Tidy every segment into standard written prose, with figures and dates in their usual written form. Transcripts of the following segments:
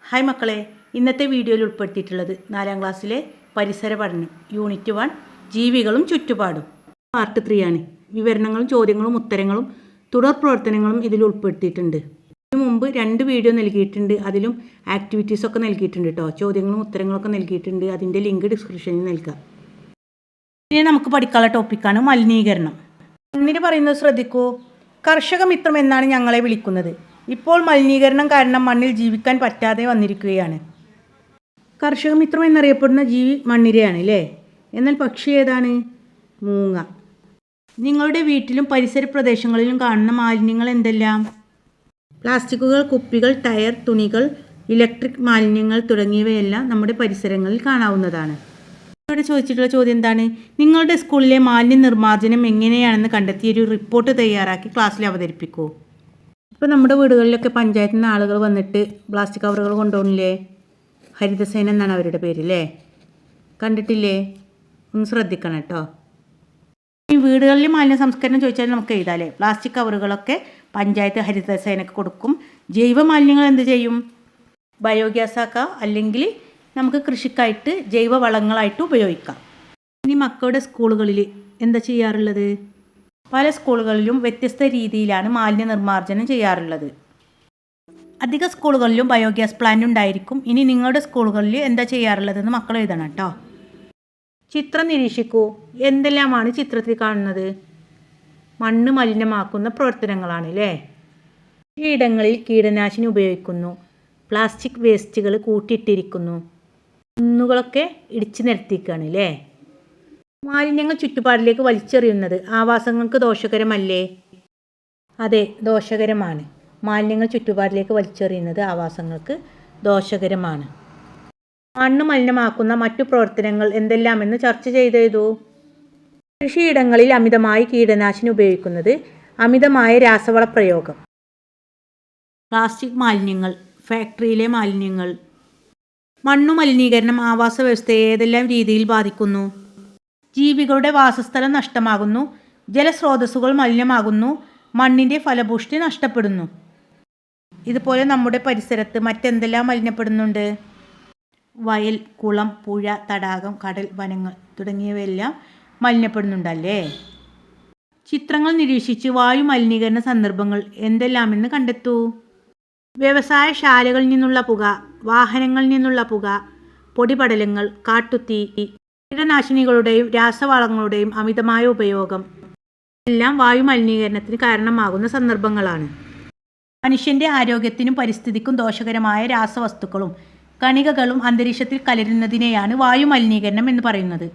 Hi മക്കളെ, ഇന്നത്തെ വീഡിയോയിൽ ഉൾപ്പെടുത്തിയിട്ടുള്ളത് 4ാം ക്ലാസ്സിലെ പരിസര പഠനം യൂണിറ്റ് 1 ജീവികളും ചുറ്റുപാടും പാർട്ട് 3 ആണ്. വിവരണങ്ങളും ചോദ്യങ്ങളും ഉത്തരങ്ങളും തുടർ പ്രവർത്തനങ്ങളും ഇതിൽ ഉൾപ്പെടുത്തിയിട്ടുണ്ട്. ഇതിനു മുമ്പ് 2 വീഡിയോ നൽകിയിട്ടുണ്ട്. അതിലും ആക്ടിവിറ്റീസൊക്കെ നൽകിയിട്ടുണ്ട് കേട്ടോ. ചോദ്യങ്ങളും ഉത്തരങ്ങളൊക്കെ നൽകിയിട്ടുണ്ട്. അതിൻ്റെ ലിങ്ക് ഡിസ്ക്രിപ്ഷനിൽ നൽകാം. ഇനി നമുക്ക് പഠിക്കാനുള്ള ടോപ്പിക്കാണ് മലിനീകരണം. ഒന്നിന് പറയുന്നത് ശ്രദ്ധിക്കൂ. കർഷക മിത്രം എന്നാണ് ഞങ്ങളെ വിളിക്കുന്നത്. ഇപ്പോൾ മലിനീകരണം കാരണം മണ്ണിൽ ജീവിക്കാൻ പറ്റാതെ വന്നിരിക്കുകയാണ്. കർഷക മിത്രം എന്നറിയപ്പെടുന്ന ജീവി മണ്ണിരയാണ് അല്ലേ? എന്നാൽ പക്ഷി ഏതാണ്? മൂങ്ങ. നിങ്ങളുടെ വീട്ടിലും പരിസര പ്രദേശങ്ങളിലും കാണുന്ന മാലിന്യങ്ങൾ എന്തെല്ലാം? പ്ലാസ്റ്റിക്കുകൾ, കുപ്പികൾ, ടയർ, തുണികൾ, ഇലക്ട്രിക് മാലിന്യങ്ങൾ തുടങ്ങിയവയെല്ലാം നമ്മുടെ പരിസരങ്ങളിൽ കാണാവുന്നതാണ്. ഇവിടെ ചോദിച്ചിട്ടുള്ള ചോദ്യം എന്താണ്? നിങ്ങളുടെ സ്കൂളിലെ മാലിന്യ നിർമ്മാർജ്ജനം എങ്ങനെയാണെന്ന് കണ്ടെത്തിയൊരു റിപ്പോർട്ട് തയ്യാറാക്കി ക്ലാസ്സിൽ അവതരിപ്പിക്കൂ. ഇപ്പോൾ നമ്മുടെ വീടുകളിലൊക്കെ പഞ്ചായത്തിൽ നിന്ന് ആളുകൾ വന്നിട്ട് പ്ലാസ്റ്റിക് കവറുകൾ കൊണ്ടുപോകുന്നില്ലേ? ഹരിതസേന എന്നാണ് അവരുടെ പേര് അല്ലേ? കണ്ടിട്ടില്ലേ? ഒന്ന് ശ്രദ്ധിക്കണം കേട്ടോ. ഈ വീടുകളിൽ മാലിന്യ സംസ്കരണം ചോദിച്ചാൽ നമുക്ക് എഴുതാല്ലേ. പ്ലാസ്റ്റിക് കവറുകളൊക്കെ പഞ്ചായത്ത് ഹരിതസേനക്ക് കൊടുക്കും. ജൈവ മാലിന്യങ്ങൾ എന്ത് ചെയ്യും? ബയോഗ്യാസ് ആക്കാം, അല്ലെങ്കിൽ നമുക്ക് കൃഷിക്കായിട്ട് ജൈവ വളങ്ങളായിട്ട് ഉപയോഗിക്കാം. ഇനി മക്കളുടെ സ്കൂളുകളിൽ എന്താ ചെയ്യാറുള്ളത്? പല സ്കൂളുകളിലും വ്യത്യസ്ത രീതിയിലാണ് മാലിന്യ നിർമ്മാർജ്ജനം ചെയ്യാറുള്ളത്. അധിക സ്കൂളുകളിലും ബയോഗ്യാസ് പ്ലാന്റ് ഉണ്ടായിരിക്കും. ഇനി നിങ്ങളുടെ സ്കൂളുകളിൽ എന്താ ചെയ്യാറുള്ളതെന്ന് മക്കൾ എഴുതണം കേട്ടോ. ചിത്രം നിരീക്ഷിക്കൂ. എന്തെല്ലാമാണ് ചിത്രത്തിൽ കാണുന്നത്? മണ്ണ് മലിനമാക്കുന്ന പ്രവർത്തനങ്ങളാണ് അല്ലേ? ഇടങ്ങളിൽ കീടനാശിനി ഉപയോഗിക്കുന്നു. പ്ലാസ്റ്റിക് വേസ്റ്റുകൾ കൂട്ടിയിട്ടിരിക്കുന്നു. കുന്നുകളൊക്കെ ഇടിച്ചു നിരത്തിക്കുകയാണ് അല്ലേ? മാലിന്യങ്ങൾ ചുറ്റുപാടിലേക്ക് വലിച്ചെറിയുന്നത് ആവാസങ്ങൾക്ക് ദോഷകരമല്ലേ? അതെ, ദോഷകരമാണ്. മാലിന്യങ്ങൾ ചുറ്റുപാടിലേക്ക് വലിച്ചെറിയുന്നത് ആവാസങ്ങൾക്ക് ദോഷകരമാണ്. മണ്ണ് മലിനമാക്കുന്ന മറ്റു പ്രവർത്തനങ്ങൾ എന്തെല്ലാമെന്ന് ചർച്ച ചെയ്തെഴുതൂ. കൃഷിയിടങ്ങളിൽ അമിതമായി കീടനാശിനി ഉപയോഗിക്കുന്നത്, അമിതമായ രാസവള പ്രയോഗം, പ്ലാസ്റ്റിക് മാലിന്യങ്ങൾ, ഫാക്ടറിയിലെ മാലിന്യങ്ങൾ. മണ്ണു മലിനീകരണം ആവാസ വ്യവസ്ഥയെ ഏതെല്ലാം രീതിയിൽ ബാധിക്കുന്നു? ജീവികളുടെ വാസസ്ഥലം നഷ്ടമാകുന്നു, ജലസ്രോതസ്സുകൾ മലിനമാകുന്നു, മണ്ണിൻ്റെ ഫലപുഷ്ടി നഷ്ടപ്പെടുന്നു. ഇതുപോലെ നമ്മുടെ പരിസരത്ത് മറ്റെന്തെല്ലാം മലിനപ്പെടുന്നുണ്ട്? വയൽ, കുളം, പുഴ, തടാകം, കടൽ, വനങ്ങൾ തുടങ്ങിയവയെല്ലാം മലിനപ്പെടുന്നുണ്ടല്ലേ? ചിത്രങ്ങൾ നിരീക്ഷിച്ച് വായു മലിനീകരണ സന്ദർഭങ്ങൾ എന്തെല്ലാമെന്ന് കണ്ടെത്തൂ. വ്യവസായശാലകളിൽ നിന്നുള്ള പുക, വാഹനങ്ങളിൽ നിന്നുള്ള പുക, പൊടിപടലങ്ങൾ, കാട്ടുതീ, കീടനാശിനികളുടെയും രാസവളങ്ങളുടെയും അമിതമായ ഉപയോഗം എല്ലാം വായു മലിനീകരണത്തിന് കാരണമാകുന്ന സന്ദർഭങ്ങളാണ്. മനുഷ്യൻ്റെ ആരോഗ്യത്തിനും പരിസ്ഥിതിക്കും ദോഷകരമായ രാസവസ്തുക്കളും കണികകളും അന്തരീക്ഷത്തിൽ കലരുന്നതിനെയാണ് വായു മലിനീകരണം എന്ന് പറയുന്നത്.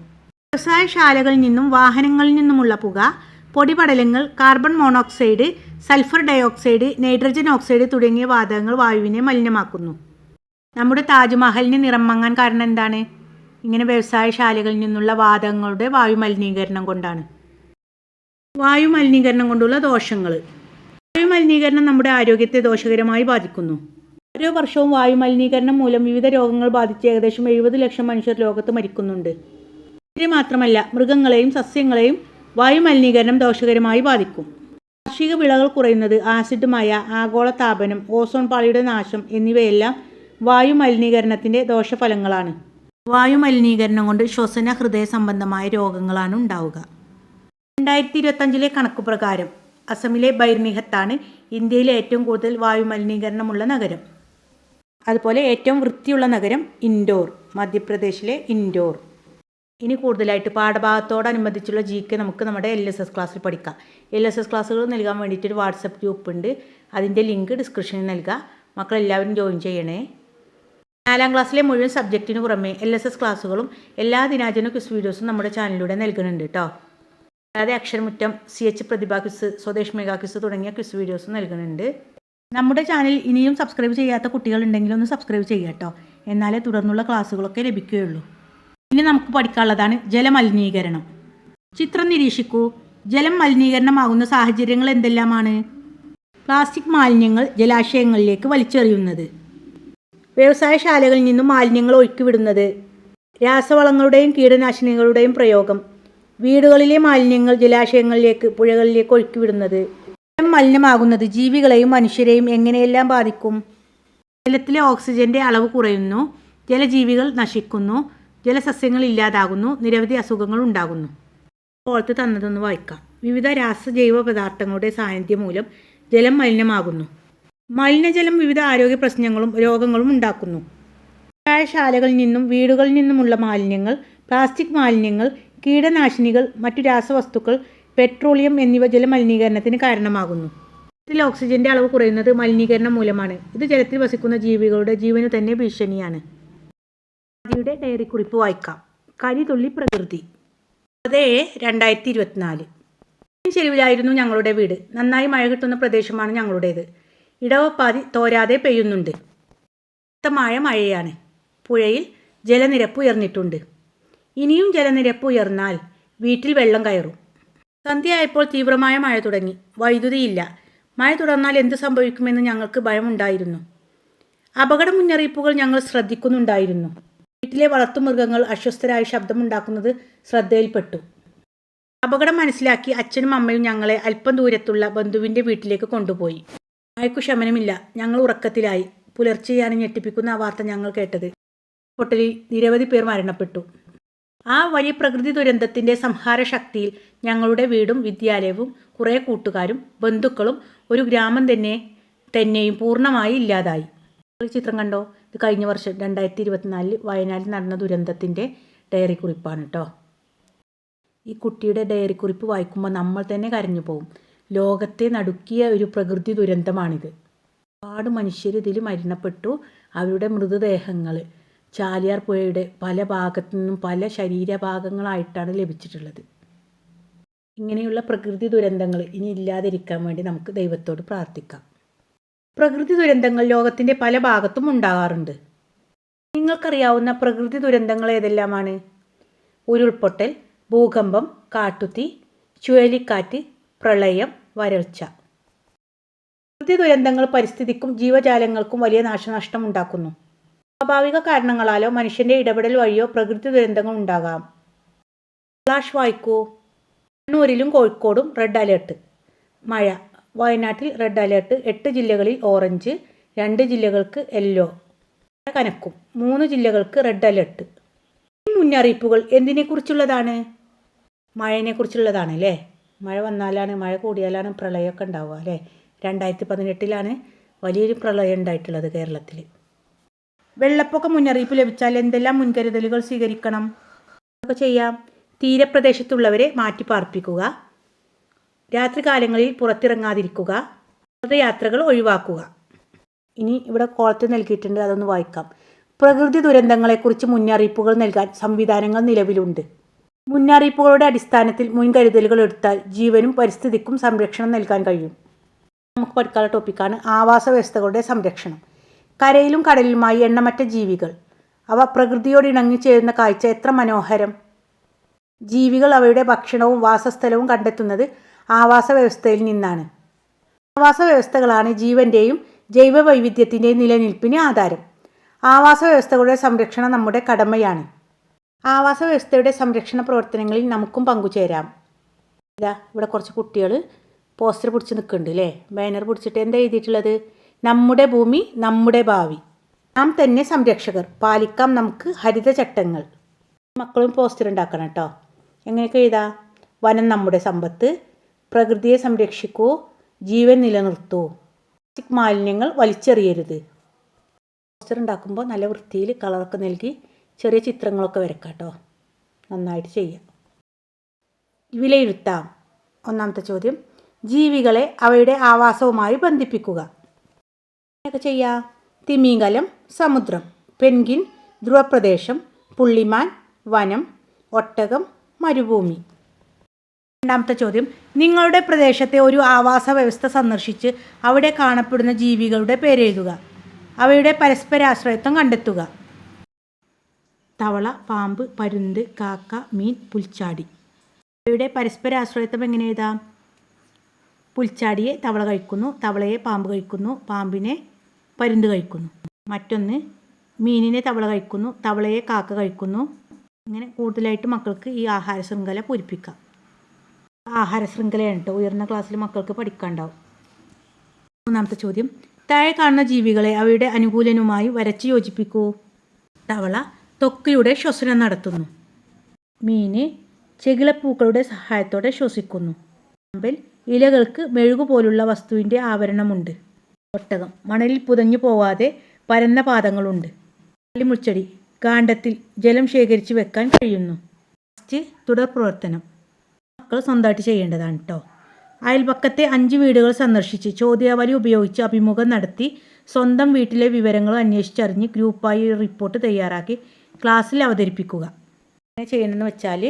വ്യവസായശാലകളിൽ നിന്നും വാഹനങ്ങളിൽ നിന്നുമുള്ള പുക, പൊടിപടലങ്ങൾ, carbon monoxide, sulphur dioxide, nitrogen oxide തുടങ്ങിയ വാതകങ്ങൾ വായുവിനെ മലിനമാക്കുന്നു. നമ്മുടെ താജ്മഹലിന് നിറം മങ്ങാൻ കാരണം എന്താണ്? ഇങ്ങനെ വ്യവസായശാലകളിൽ നിന്നുള്ള വാതകങ്ങളുടെ വായു മലിനീകരണം കൊണ്ടാണ്. വായു മലിനീകരണം കൊണ്ടുള്ള ദോഷങ്ങൾ. വായു മലിനീകരണം നമ്മുടെ ആരോഗ്യത്തെ ദോഷകരമായി ബാധിക്കുന്നു. ഓരോ വർഷവും വായു മലിനീകരണം മൂലം വിവിധ രോഗങ്ങൾ ബാധിച്ച് ഏകദേശം 70 ലക്ഷം മനുഷ്യർ ലോകത്ത് മരിക്കുന്നുണ്ട്. ഇത് മാത്രമല്ല, മൃഗങ്ങളെയും സസ്യങ്ങളെയും വായു മലിനീകരണം ദോഷകരമായി ബാധിക്കും. കാർഷിക വിളകൾ കുറയുന്നത്, ആസിഡ് മഴ, ആഗോളതാപനം, ഓസോൺ പാളിയുടെ നാശം എന്നിവയെല്ലാം വായു മലിനീകരണത്തിൻ്റെ ദോഷഫലങ്ങളാണ്. വായു മലിനീകരണം കൊണ്ട് ശ്വസന ഹൃദയ സംബന്ധമായ രോഗങ്ങളാണ് ഉണ്ടാവുക. 2025 കണക്കു പ്രകാരം അസമിലെ ബൈർനിഹത്താണ് ഇന്ത്യയിലെ ഏറ്റവും കൂടുതൽ വായു മലിനീകരണമുള്ള നഗരം. അതുപോലെ ഏറ്റവും വൃത്തിയുള്ള നഗരം ഇൻഡോർ, മധ്യപ്രദേശിലെ ഇൻഡോർ. ഇനി കൂടുതലായിട്ട് പാഠഭാഗത്തോടനുബന്ധിച്ചുള്ള GK നമുക്ക് നമ്മുടെ LSS ക്ലാസ്സിൽ പഠിക്കാം. LSS ക്ലാസ്സുകൾ നൽകാൻ വേണ്ടിയിട്ടൊരു വാട്സപ്പ് ഗ്രൂപ്പ് ഉണ്ട്. അതിൻ്റെ ലിങ്ക് ഡിസ്ക്രിപ്ഷനിൽ നൽകാം. മക്കളെല്ലാവരും ജോയിൻ ചെയ്യണേ. 4ാം ക്ലാസ്സിലെ മുഴുവൻ സബ്ജക്റ്റിന് പുറമെ LSS ക്ലാസ്സുകളും എല്ലാ ദിനാചരണ ക്വിസ് വീഡിയോസും നമ്മുടെ ചാനലിലൂടെ നൽകുന്നുണ്ട് കേട്ടോ. അതായത് അക്ഷരമുറ്റം, CH പ്രതിഭ ക്വിസ്, സ്വദേശ് മെഗാ ക്വിസ് തുടങ്ങിയ ക്വിസ് വീഡിയോസും നൽകുന്നുണ്ട്. നമ്മുടെ ചാനൽ ഇനിയും സബ്സ്ക്രൈബ് ചെയ്യാത്ത കുട്ടികളുണ്ടെങ്കിൽ ഒന്ന് സബ്സ്ക്രൈബ് ചെയ്യുക കേട്ടോ. എന്നാലേ തുടർന്നുള്ള ക്ലാസ്സുകളൊക്കെ ലഭിക്കുകയുള്ളൂ. ഇനി നമുക്ക് പഠിക്കാനുള്ളതാണ് ജലമലിനീകരണം. ചിത്രം നിരീക്ഷിക്കൂ. ജലം മലിനീകരണമാകുന്ന സാഹചര്യങ്ങൾ എന്തെല്ലാമാണ്? പ്ലാസ്റ്റിക് മാലിന്യങ്ങൾ ജലാശയങ്ങളിലേക്ക് വലിച്ചെറിയുന്നത്, വ്യവസായശാലകളിൽ നിന്നും മാലിന്യങ്ങൾ ഒഴുക്കിവിടുന്നത്, രാസവളങ്ങളുടെയും കീടനാശിനികളുടെയും പ്രയോഗം, വീടുകളിലെ മാലിന്യങ്ങൾ ജലാശയങ്ങളിലേക്ക്, പുഴകളിലേക്ക് ഒഴുക്കിവിടുന്നത്. ജലം മലിനമാകുന്നത് ജീവികളെയും മനുഷ്യരെയും എങ്ങനെയെല്ലാം ബാധിക്കും? ജലത്തിലെ ഓക്സിജൻ്റെ അളവ് കുറയുന്നു, ജലജീവികൾ നശിക്കുന്നു, ജലസസ്യങ്ങൾ ഇല്ലാതാകുന്നു, നിരവധി അസുഖങ്ങൾ ഉണ്ടാകുന്നു. കോളത്ത് തന്നതൊന്ന് വായിക്കാം. വിവിധ രാസജൈവ പദാർത്ഥങ്ങളുടെ സാന്നിധ്യം മൂലം ജലം മലിനമാകുന്നു. മലിനജലം വിവിധ ആരോഗ്യ പ്രശ്നങ്ങളും രോഗങ്ങളും ഉണ്ടാക്കുന്നു. വ്യായാമശാലകളിൽ നിന്നും വീടുകളിൽ നിന്നുമുള്ള മാലിന്യങ്ങൾ, പ്ലാസ്റ്റിക് മാലിന്യങ്ങൾ, കീടനാശിനികൾ, മറ്റു രാസവസ്തുക്കൾ, പെട്രോളിയം എന്നിവ ജലമലിനീകരണത്തിന് കാരണമാകുന്നു. ജലത്തിൽ ഓക്സിജന്റെ അളവ് കുറയുന്നത് മലിനീകരണം മൂലമാണ്. ഇത് ജലത്തിൽ വസിക്കുന്ന ജീവികളുടെ ജീവന് തന്നെ ഭീഷണിയാണ്. ആദിയുടെ ഡയറി കുറിപ്പ് വായിക്കാം. കരിതുള്ളി പ്രകൃതി. 2024. ചെരുവിലായിരുന്നു ഞങ്ങളുടെ വീട്. നന്നായി മഴ കിട്ടുന്ന പ്രദേശമാണ് ഞങ്ങളുടേത്. ഇടവപ്പാതി തോരാതെ പെയ്യുന്നുണ്ട്. ശക്തമായ മഴയാണ്. പുഴയിൽ ജലനിരപ്പ് ഉയർന്നിട്ടുണ്ട്. ഇനിയും ജലനിരപ്പ് ഉയർന്നാൽ വീട്ടിൽ വെള്ളം കയറും. സന്ധ്യയായപ്പോൾ തീവ്രമായ മഴ തുടങ്ങി. വൈദ്യുതിയില്ല. മഴ തുടർന്നാൽ എന്ത് സംഭവിക്കുമെന്ന് ഞങ്ങൾക്ക് ഭയമുണ്ടായിരുന്നു. അപകട മുന്നറിയിപ്പുകൾ ഞങ്ങൾ ശ്രദ്ധിക്കുന്നുണ്ടായിരുന്നു. വീട്ടിലെ വളർത്തുമൃഗങ്ങൾ അസ്വസ്ഥരായി ശബ്ദമുണ്ടാക്കുന്നത് ശ്രദ്ധയിൽപ്പെട്ടു. അപകടം മനസ്സിലാക്കി അച്ഛനും അമ്മയും ഞങ്ങളെ അല്പം ദൂരത്തുള്ള ബന്ധുവിൻ്റെ വീട്ടിലേക്ക് കൊണ്ടുപോയി. മഴയ്ക്കു ശമനമില്ല. ഞങ്ങൾ ഉറക്കത്തിലായി. പുലർച്ചെയാണ് ഞെട്ടിപ്പിക്കുന്ന ആ വാർത്ത ഞങ്ങൾ കേട്ടത്. പൊട്ടലിൽ നിരവധി പേർ മരണപ്പെട്ടു. ആ വലിയ പ്രകൃതി ദുരന്തത്തിൻ്റെ സംഹാര ശക്തിയിൽ ഞങ്ങളുടെ വീടും വിദ്യാലയവും കുറേ കൂട്ടുകാരും ബന്ധുക്കളും ഒരു ഗ്രാമം തന്നെയും പൂർണ്ണമായി ഇല്ലാതായി. ചിത്രം കണ്ടോ? ഇത് കഴിഞ്ഞ വർഷം 2024 വയനാട്ടിൽ നടന്ന ദുരന്തത്തിൻ്റെ ഡയറി കുറിപ്പാണ് കേട്ടോ. ഈ കുട്ടിയുടെ ഡയറി കുറിപ്പ് വായിക്കുമ്പോൾ നമ്മൾ തന്നെ കരഞ്ഞു പോകും. ലോകത്തെ നടുക്കിയ ഒരു പ്രകൃതി ദുരന്തമാണിത്. ഒരുപാട് മനുഷ്യർ ഇതിൽ മരണപ്പെട്ടു. അവരുടെ മൃതദേഹങ്ങൾ ചാലിയാർ പുഴയുടെ പല ഭാഗത്തു നിന്നും പല ശരീരഭാഗങ്ങളായിട്ടാണ് ലഭിച്ചിട്ടുള്ളത്. ഇങ്ങനെയുള്ള പ്രകൃതി ദുരന്തങ്ങൾ ഇനി ഇല്ലാതിരിക്കാൻ വേണ്ടി നമുക്ക് ദൈവത്തോട് പ്രാർത്ഥിക്കാം. പ്രകൃതി ദുരന്തങ്ങൾ ലോകത്തിൻ്റെ പല ഭാഗത്തും ഉണ്ടാകാറുണ്ട്. നിങ്ങൾക്കറിയാവുന്ന പ്രകൃതി ദുരന്തങ്ങൾ ഏതെല്ലാമാണ്? ഉരുൾപൊട്ടൽ, ഭൂകമ്പം, കാട്ടുതീ, ചുഴലിക്കാറ്റ്, പ്രളയം, വരൾച്ച. പ്രകൃതി ദുരന്തങ്ങൾ പരിസ്ഥിതിക്കും ജീവജാലങ്ങൾക്കും വലിയ നാശനഷ്ടം ഉണ്ടാക്കുന്നു. സ്വാഭാവിക കാരണങ്ങളാലോ മനുഷ്യൻ്റെ ഇടപെടൽ വഴിയോ പ്രകൃതി ദുരന്തങ്ങൾ ഉണ്ടാകാം. ഫ്ലാഷ് വായിക്കൂ. കണ്ണൂരിലും കോഴിക്കോടും റെഡ് അലേർട്ട്. മഴ. വയനാട്ടിൽ റെഡ് അലേർട്ട്. 8 ജില്ലകളിൽ ഓറഞ്ച്, 2 ജില്ലകൾക്ക് യെല്ലോ. മഴ കനക്കും. 3 ജില്ലകൾക്ക് റെഡ് അലേർട്ട്. ഈ മുന്നറിയിപ്പുകൾ എന്തിനെക്കുറിച്ചുള്ളതാണ്? മഴയെക്കുറിച്ചുള്ളതാണ് അല്ലേ? മഴ വന്നാലാണ്, മഴ കൂടിയാലാണ് പ്രളയമൊക്കെ ഉണ്ടാവുക അല്ലേ? 2018 വലിയൊരു പ്രളയം ഉണ്ടായിട്ടുള്ളത് കേരളത്തിൽ. വെള്ളപ്പൊക്ക മുന്നറിയിപ്പ് ലഭിച്ചാൽ എന്തെല്ലാം മുൻകരുതലുകൾ സ്വീകരിക്കണം? അതൊക്കെ ചെയ്യാം. തീരപ്രദേശത്തുള്ളവരെ മാറ്റി പാർപ്പിക്കുക. രാത്രികാലങ്ങളിൽ പുറത്തിറങ്ങാതിരിക്കുക. യാത്രകൾ ഒഴിവാക്കുക. ഇനി ഇവിടെ കോളത്തിൽ നൽകിയിട്ടുണ്ട്, അതൊന്ന് വായിക്കാം. പ്രകൃതി ദുരന്തങ്ങളെക്കുറിച്ച് മുന്നറിയിപ്പുകൾ നൽകാൻ സംവിധാനങ്ങൾ നിലവിലുണ്ട്. മുന്നറിയിപ്പുകളുടെ അടിസ്ഥാനത്തിൽ മുൻകരുതലുകൾ എടുത്താൽ ജീവനും പരിസ്ഥിതിക്കും സംരക്ഷണം നൽകാൻ കഴിയും. നമുക്ക് പഠിക്കാനുള്ള ടോപ്പിക്കാണ് ആവാസ വ്യവസ്ഥകളുടെ സംരക്ഷണം. കരയിലും കടലിലുമായി എണ്ണമറ്റ ജീവികൾ. അവ പ്രകൃതിയോട് ഇണങ്ങിച്ചേരുന്ന കാഴ്ച എത്ര മനോഹരം! ജീവികൾ അവയുടെ ഭക്ഷണവും വാസസ്ഥലവും കണ്ടെത്തുന്നത് ആവാസ വ്യവസ്ഥയിൽ നിന്നാണ്. ആവാസ വ്യവസ്ഥകളാണ് ജീവൻ്റെയും ജൈവ വൈവിധ്യത്തിൻ്റെയും നിലനിൽപ്പിന് ആധാരം. ആവാസ വ്യവസ്ഥകളുടെ സംരക്ഷണം നമ്മുടെ കടമയാണ്. ആവാസ വ്യവസ്ഥയുടെ സംരക്ഷണ പ്രവർത്തനങ്ങളിൽ നമുക്കും പങ്കുചേരാം. ഇവിടെ കുറച്ച് കുട്ടികൾ പോസ്റ്റർ പിടിച്ച് നിൽക്കുന്നുണ്ട് അല്ലേ? ബാനർ പിടിച്ചിട്ട് എന്താ എഴുതിയിട്ടുള്ളത്? നമ്മുടെ ഭൂമി നമ്മുടെ ഭാവി, നാം തന്നെ സംരക്ഷകർ, പാലിക്കാം നമുക്ക് ഹരിതചട്ടങ്ങൾ. മക്കളും പോസ്റ്റർ ഉണ്ടാക്കണം കേട്ടോ. എങ്ങനെയൊക്കെ എഴുതാ? വനം നമ്മുടെ സമ്പത്ത്, പ്രകൃതിയെ സംരക്ഷിക്കൂ, ജീവൻ നിലനിർത്തൂ, പ്ലാസ്റ്റിക് മാലിന്യങ്ങൾ വലിച്ചെറിയരുത്. പോസ്റ്റർ ഉണ്ടാക്കുമ്പോൾ നല്ല വൃത്തിയിൽ കളറൊക്കെ നൽകി ചെറിയ ചിത്രങ്ങളൊക്കെ വരക്കാം കേട്ടോ. നന്നായിട്ട് ചെയ്യാം. വിലയിരുത്താം. ഒന്നാമത്തെ ചോദ്യം, ജീവികളെ അവയുടെ ആവാസവുമായി ബന്ധിപ്പിക്കുക. ഒക്കെ ചെയ്യാം. തിമിംഗലം സമുദ്രം, പെൻഗിൻ ധ്രുവപ്രദേശം, പുള്ളിമാൻ വനം, ഒട്ടകം മരുഭൂമി. രണ്ടാമത്തെ ചോദ്യം, നിങ്ങളുടെ പ്രദേശത്തെ ഒരു ആവാസ വ്യവസ്ഥ സന്ദർശിച്ച് അവിടെ കാണപ്പെടുന്ന ജീവികളുടെ പേരെഴുതുക. അവയുടെ പരസ്പരാശ്രയത്വം കണ്ടെത്തുക. തവള, പാമ്പ്, പരുന്ത്, കാക്ക, മീൻ, പുൽച്ചാടി. അവയുടെ പരസ്പരാശ്രയത്വം എങ്ങനെ എഴുതാം? പുൽച്ചാടിയെ തവള കഴിക്കുന്നു, തവളയെ പാമ്പ് കഴിക്കുന്നു, പാമ്പിനെ പരുന്ത് കഴിക്കുന്നു. മറ്റൊന്ന്, മീനിനെ തവള കഴിക്കുന്നു, തവളയെ കാക്ക കഴിക്കുന്നു. ഇങ്ങനെ കൂടുതലായിട്ട് മക്കൾക്ക് ഈ ആഹാര ശൃംഖല പൂരിപ്പിക്കാം. ആഹാര ശൃംഖലയാണ് കേട്ടോ. ഉയർന്ന ക്ലാസ്സിൽ മക്കൾക്ക് പഠിക്കാനുണ്ടാവും. മൂന്നാമത്തെ ചോദ്യം, താഴെ കാണുന്ന ജീവികളെ അവയുടെ അനുകൂലനുമായി വരച്ച് യോജിപ്പിക്കൂ. തവള ത്വക്കിലൂടെ ശ്വസനം നടത്തുന്നു. മീന് ചെകിളപ്പൂക്കളുടെ സഹായത്തോടെ ശ്വസിക്കുന്നു. പാമ്പിൽ ഇലകൾക്ക് മെഴുകുപോലുള്ള വസ്തുവിൻ്റെ ആവരണമുണ്ട്. ഒട്ടകം മണലിൽ പുതഞ്ഞു പോവാതെ പരന്ന പാദങ്ങളുണ്ട്. കാലിമുൾച്ചെടി കാണ്ഡത്തിൽ ജലം ശേഖരിച്ച് വെക്കാൻ കഴിയുന്നു. തുടർ പ്രവർത്തനം മക്കൾ സ്വന്തമായിട്ട് ചെയ്യേണ്ടതാണ് കേട്ടോ. അയൽപക്കത്തെ 5 വീടുകൾ സന്ദർശിച്ച് ചോദ്യാവലി ഉപയോഗിച്ച് അഭിമുഖം നടത്തി സ്വന്തം വീട്ടിലെ വിവരങ്ങൾ അന്വേഷിച്ചറിഞ്ഞ് ഗ്രൂപ്പായി റിപ്പോർട്ട് തയ്യാറാക്കി ക്ലാസ്സിൽ അവതരിപ്പിക്കുക. അങ്ങനെ ചെയ്യണമെന്ന് വെച്ചാൽ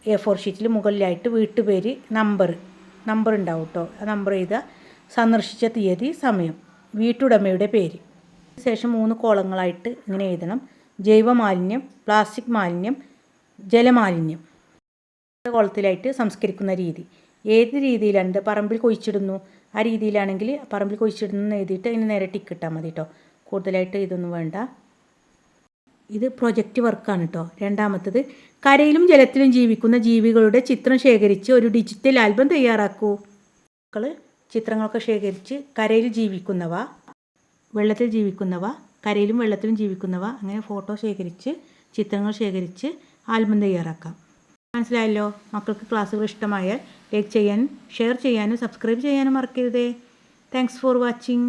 A4 ഷീറ്റിൽ മുകളിലായിട്ട് വീട്ടുപേര്, നമ്പർ ഉണ്ടാവും കേട്ടോ. ആ നമ്പർ എഴുതുക, സന്ദർശിച്ച തീയതി, സമയം, വീട്ടുടമയുടെ പേര്. ശേഷം 3 കോളങ്ങളായിട്ട് ഇങ്ങനെ എഴുതണം. ജൈവമാലിന്യം, പ്ലാസ്റ്റിക് മാലിന്യം, ജലമാലിന്യം. കോളത്തിലായിട്ട് സംസ്കരിക്കുന്ന രീതി ഏത് രീതിയിലാണ്, പറമ്പിൽ കുഴിച്ചിടുന്നു ആ രീതിയിലാണെങ്കിൽ പറമ്പിൽ കുഴിച്ചിടുന്നു എഴുതിയിട്ട് അതിന് നേരെ ടിക്ക് ഇട്ടാൽ മതി കേട്ടോ. കൂടുതലായിട്ട് ഇതൊന്നും വേണ്ട. ഇത് പ്രൊജക്റ്റ് വർക്കാണ് കേട്ടോ. രണ്ടാമത്തത് കരയിലും ജലത്തിലും ജീവിക്കുന്ന ജീവികളുടെ ചിത്രം ശേഖരിച്ച് ഒരു ഡിജിറ്റൽ ആൽബം തയ്യാറാക്കൂ. മക്കൾ ചിത്രങ്ങളൊക്കെ ശേഖരിച്ച് കരയിൽ ജീവിക്കുന്നവ, വെള്ളത്തിൽ ജീവിക്കുന്നവ, കരയിലും വെള്ളത്തിലും ജീവിക്കുന്നവ, അങ്ങനെ ഫോട്ടോ ശേഖരിച്ച് ചിത്രങ്ങൾ ശേഖരിച്ച് ആൽബം തയ്യാറാക്കാം. മനസ്സിലായല്ലോ? മക്കൾക്ക് ക്ലാസ്സുകൾ ഇഷ്ടമായാൽ ലൈക്ക് ചെയ്യാനും ഷെയർ ചെയ്യാനും സബ്സ്ക്രൈബ് ചെയ്യാനും മറക്കരുതേ. Thanks for watching.